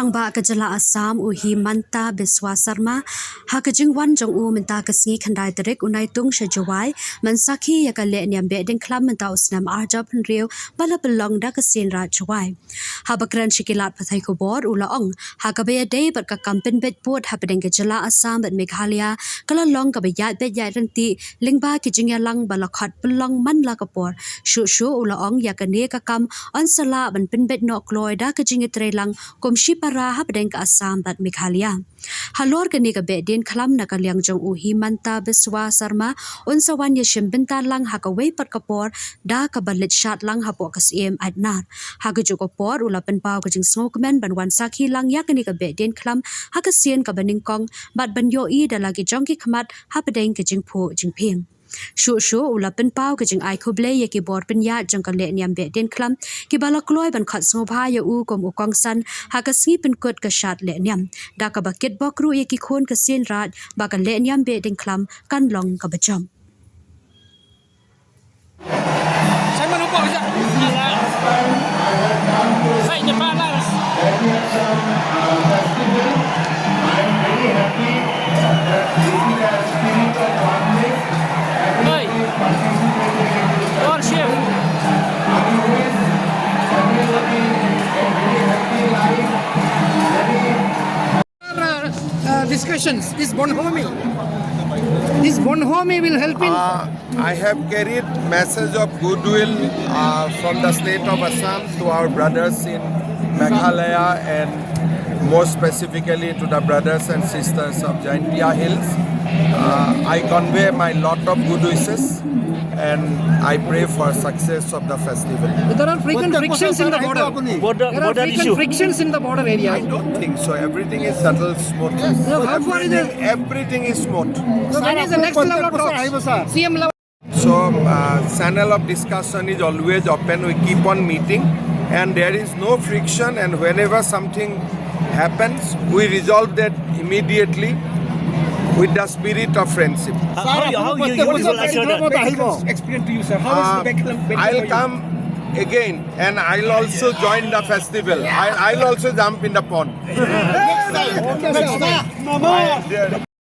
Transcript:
rangba kajala Assam Himanta Biswa Sarma hakajing wan jong menta kasngi khandai tarik unai tung shajawai man sakhi yakale niam Behdieñkhlam menta usnam arjab hnriu bala belong da kasin ra chawai habakran shikilat pathai ko bor ulaong hakabe day bat ka kampen bet port happening kajala Assam bat Meghalaya kala long ka bayat bet yai ranti lingba kijing ya lang bala khat belong man la kapor shu ulaong yakane ka kam ansala ban pin bet no kloi da kijing lang komshi para habdeng ka Assam bat Meghalaya halor kani ka Behdieñkhlam na kalyang jong Himanta Biswa Sarma unsawan ye shimbenta lang hakaway pat kapor da ka balit shat lang hapo kas adnar hagaju ko por ulapan pau ka jing smokeman ban wan sakhi lang yakani ka Behdieñkhlam hakasien ka baningkong bat banyo I da lagi jongki khamat habdeng ka jing pho jing phing Shu ulapan pau ka jing ai khoble ye ki bor pin ya jong ka le niam Behdieñkhlam ki bala kloi ban khat sobha ya kom kongsan ha ka sngi pin kot ka shat le niam da ka bakit bokru ye ki khon ka sin rat ba ka le niam Behdieñkhlam kan long ka bacham Saya menumpuk saja. Saya cepat lah. Hei, Lord Chef. Discussions. This Bonhomie will help in. I have carried message of goodwill from the state of Assam to our brothers in Meghalaya and more specifically to the brothers and sisters of Jaintia Hills. I convey my lot of good wishes and I pray for success of the festival. There are frequent frictions in the border. There are frequent frictions in the border area. I don't think so. Everything is settled smoothly. Everything is smooth. So when is the next level of talks? CM level. So channel of discussion is always open. We keep on meeting and there is no friction, and whenever something happens we resolve that immediately with the spirit of friendship. How you explain to you, sir? How is the Behdieñkhlam? I'll come again and I'll also join the festival. I'll also jump in the pond. Next time.